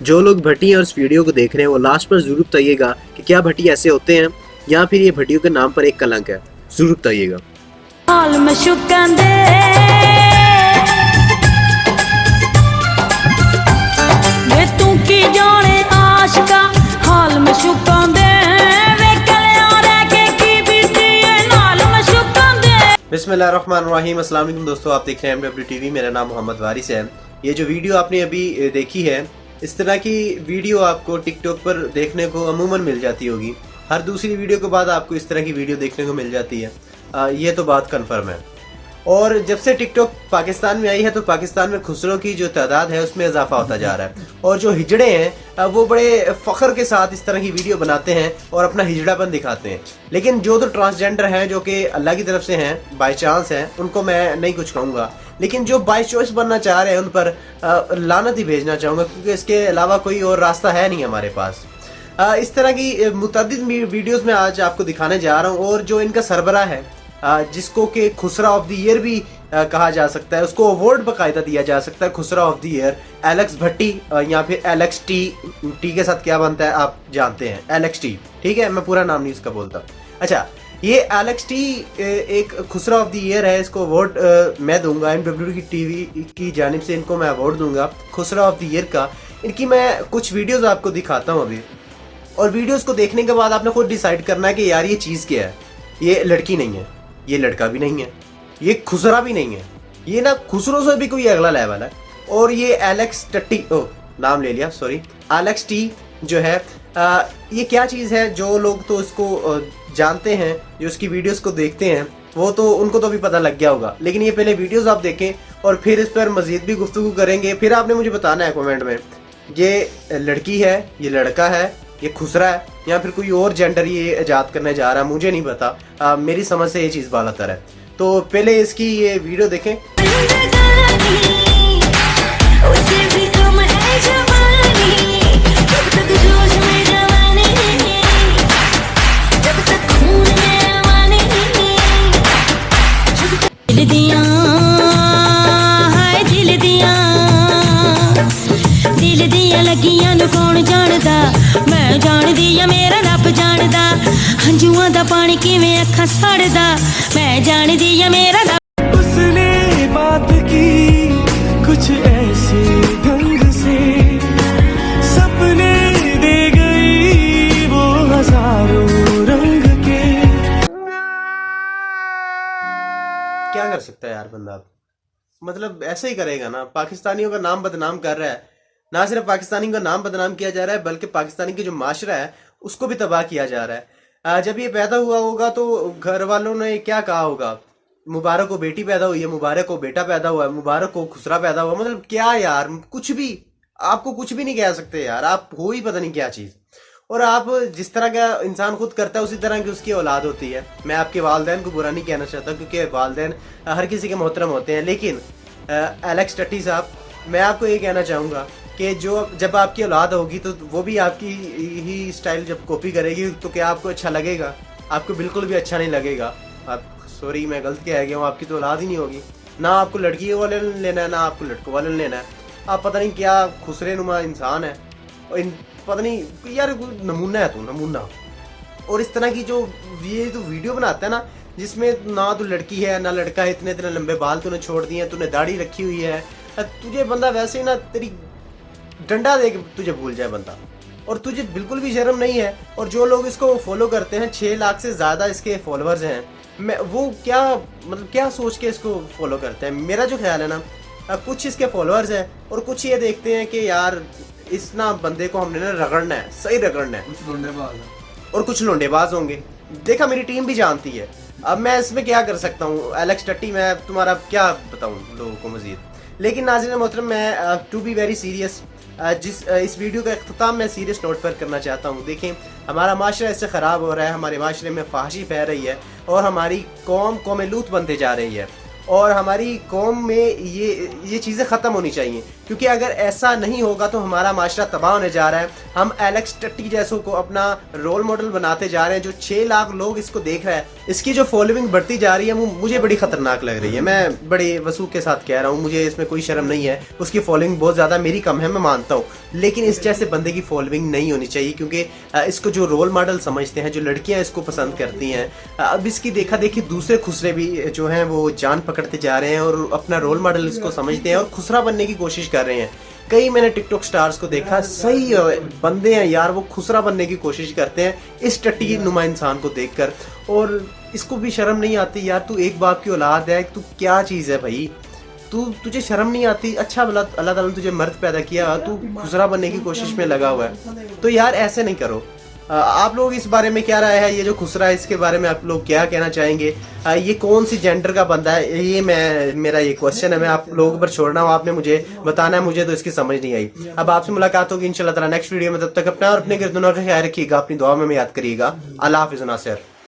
जो लोग भट्टी और इस वीडियो को देख रहे हैं वो लास्ट पर ज़रूर बताइएगा कि क्या भट्टी ऐसे होते हैं या फिर ये भट्टियों के नाम पर एक कलंक है। ज़रूर बताइएगा। हाल मशूकां दे वे तू की जाने आशिका हाल मशूकां दे वे कलियां रह के की बीती है नाल मशूकां दे। बिस्मिल्लाहिर्रहमानिर्रहीम। अस्सलाम वालेकुम दोस्तों, आप देख रहे हैं MW TV। मेरा नाम मोहम्मद वारिस है। ये जो वीडियो आपने अभी देखी है, इस तरह की वीडियो आपको टिकटॉक पर देखने को अमूमन मिल जाती होगी। हर दूसरी वीडियो के बाद आपको इस तरह की वीडियो देखने को मिल जाती है। ये तो बात कन्फर्म है। और जब से टिकटॉक पाकिस्तान में आई है तो पाकिस्तान में खुसरों की जो तादाद है उसमें इजाफा होता जा रहा है। और जो हिजड़े हैं वो बड़े फ़ख्र के साथ इस तरह की वीडियो बनाते हैं और अपना हिजड़ापन दिखाते हैं। लेकिन जो तो ट्रांसजेंडर हैं, जो कि अल्लाह की तरफ से हैं, बाई चांस हैं, उनको मैं नहीं कुछ कहूँगा। लेकिन जो बाई चॉइस बनना चाह रहे हैं उन पर लानत ही भेजना चाहूँगा, क्योंकि इसके अलावा कोई और रास्ता है नहीं हमारे पास। इस तरह की मुतअद्दिद वीडियोज़ में आज आपको दिखाने जा रहा हूँ। और जो इनका सरबराह है, जिसको कि खुसरा ऑफ द ईयर भी कहा जा सकता है, उसको अवार्ड बाकायदा दिया जा सकता है खुसरा ऑफ द ईयर, एलेक्स भट्टी या फिर एलेक्स टी के साथ क्या बनता है आप जानते हैं, एलेक्स टी। ठीक है, मैं पूरा नाम नहीं इसका बोलता। अच्छा, ये एलेक्स टी एक खुसरा ऑफ द ईयर है। इसको अवार्ड मैं दूंगा, MW की TV की जानिब से इनको मैं अवार्ड दूंगा खुसरा ऑफ द ईयर का। इनकी मैं कुछ वीडियोज़ आपको दिखाता हूँ अभी, और वीडियोज़ को देखने के बाद आपने खुद डिसाइड करना है कि यार ये चीज़ क्या है। ये लड़की नहीं है, ये लड़का भी नहीं है, ये खुसरा भी नहीं है, ये ना खुसरों से भी कोई अगला लेवल है। और ये एलेक्स टट्टी, ओ नाम ले लिया, सॉरी, एलेक्स टी जो है, ये क्या चीज़ है। जो लोग तो इसको जानते हैं, जो उसकी वीडियोस को देखते हैं, वो तो उनको तो भी पता लग गया होगा। लेकिन ये पहले वीडियोस आप देखें और फिर इस पर मज़ीद भी गुफ्तगू करेंगे। फिर आपने मुझे बताना है कमेंट में, ये लड़की है, ये लड़का है, ये खुसरा है, या फिर कोई और जेंडर ये इजाद करने जा रहा है, मुझे नहीं पता। मेरी समझ से ये चीज़ बालातर है। तो पहले इसकी ये वीडियो देखें। लगियां नु कौन जानदा, मैं जानदी या मेरा रब जानदा। हंजुआं दा पानी किवें अखां सड़दा, मैं जानदी या मेरा रब। उसने बात की कुछ ऐसे ढंग से, सपने दे गई वो हजारों रंग के। क्या कर सकता है यार बंदा, मतलब ऐसे ही करेगा ना। पाकिस्तानियों का नाम बदनाम कर रहा है। ना सिर्फ पाकिस्तानी का नाम बदनाम किया जा रहा है, बल्कि पाकिस्तानी की जो माशरा है उसको भी तबाह किया जा रहा है। जब ये पैदा हुआ होगा तो घर वालों ने क्या कहा होगा, मुबारक को बेटी पैदा हुई है, मुबारक को बेटा पैदा हुआ है, मुबारक को खुसरा पैदा हुआ। मतलब क्या यार, कुछ भी, आपको कुछ भी नहीं कह सकते यार। आप हो ही पता नहीं क्या चीज़। और आप जिस तरह का इंसान खुद करता है उसी तरह की उसकी औलाद होती है। मैं आपके वालदैन को बुरा नहीं कहना चाहता, क्योंकि वालदैन हर किसी के मोहतरम होते हैं। लेकिन एलेक्स टट्टी साहब, मैं आपको ये कहना चाहूँगा कि जब आपकी औलाद होगी तो वो भी आपकी ही स्टाइल जब कॉपी करेगी तो क्या आपको अच्छा लगेगा? आपको बिल्कुल भी अच्छा नहीं लगेगा। आप, सॉरी मैं गलत कह गया हूँ, आपकी तो औलाद ही नहीं होगी। ना आपको लड़की वाले लेना है, ना आपको लड़कों वाले लेना है। आप पता नहीं क्या खुसरे नुमा इंसान है, और पता नहीं यार, नमूना है तू, नमूना। और इस तरह की जो ये तो वीडियो बनाता है ना, जिसमें ना तो लड़की है ना लड़का है, इतने इतने लंबे बाल तूने छोड़ दिए हैं, तूने दाढ़ी रखी हुई है, तुझे बंदा वैसे ही ना तेरी डंडा दे के तुझे भूल जाए बंदा, और तुझे बिल्कुल भी शर्म नहीं है। और जो लोग इसको फॉलो करते हैं, 6 लाख से ज़्यादा इसके फॉलोअर्स हैं, मैं वो क्या मतलब क्या सोच के इसको फॉलो करते हैं। मेरा जो ख्याल है ना, कुछ इसके फॉलोअर्स हैं और कुछ ये देखते हैं कि यार इस ना बंदे को हमने ना रगड़ना है, सही रगड़ना है। कुछ लोंडेबाज है और कुछ लोंडेबाज होंगे। देखा, मेरी टीम भी जानती है। अब मैं इसमें क्या कर सकता हूँ एलेक्स टट्टी, मैं तुम्हारा क्या बताऊँ लोगों को मजीद। लेकिन नाज़रीन मोहतरम, मैं टू बी वेरी सीरियस, इस वीडियो का इख्तिताम मैं सीरियस नोट पर करना चाहता हूँ। देखें, हमारा माशरा इससे ख़राब हो रहा है, हमारे माशरे में फाहशी फैल रही है और हमारी कौम लूत बनते जा रही है। और हमारी कौम में ये चीज़ें ख़त्म होनी चाहिए, क्योंकि अगर ऐसा नहीं होगा तो हमारा माशरा तबाह होने जा रहा है। हम एलेक्स टट्टी जैसों को अपना रोल मॉडल बनाते जा रहे हैं, जो 6 लाख लोग इसको देख रहे हैं, इसकी जो फॉलोइंग बढ़ती जा रही है वो मुझे बड़ी ख़तरनाक लग रही है। मैं बड़े वसूख के साथ कह रहा हूँ, मुझे इसमें कोई शर्म नहीं है। उसकी फॉलोइंग बहुत ज़्यादा, मेरी कम है, मैं मानता हूँ, लेकिन इस जैसे बंदे की फॉलोइंग नहीं होनी चाहिए, क्योंकि इसको जो रोल मॉडल समझते हैं, जो लड़कियाँ इसको पसंद करती हैं, अब इसकी देखा देखी दूसरे खुसरे भी जो हैं वो जान पकड़ते जा रहे हैं और अपना रोल मॉडल इसको समझते हैं और खुसरा बनने की कोशिश कर रहे हैं। कई मैंने टिकटॉक स्टार्स को देखा, सही बंदे हैं यार, वो खुसरा बनने की कोशिश करते हैं इस टट्टी नुमा इंसान को देखकर, और इसको भी शर्म नहीं आती यार। तू एक बाप की औलाद है, तू क्या चीज़ है भाई, तुझे शर्म नहीं आती? अच्छा भला अल्लाह ताला ने तुझे मर्द पैदा किया, तू खुसरा बनने की कोशिश में लगा हुआ है, तो यार ऐसे नहीं करो। आप लोग इस बारे में क्या राय है? ये जो खुसरा है इसके बारे में आप लोग क्या कहना चाहेंगे? ये कौन सी जेंडर का बंदा है? ये मेरा ये क्वेश्चन है, मैं आप लोगों पर छोड़ रहा हूँ, आपने मुझे बताना है, मुझे तो इसकी समझ नहीं आई। अब आपसे मुलाकात होगी इंशाल्लाह ताला नेक्स्ट वीडियो में, तब तक अपना और अपने गिरदोनों का ख्याल रखिएगा, अपनी दुआ में याद करिएगा। अल्लाह हाफिज़ नासिर।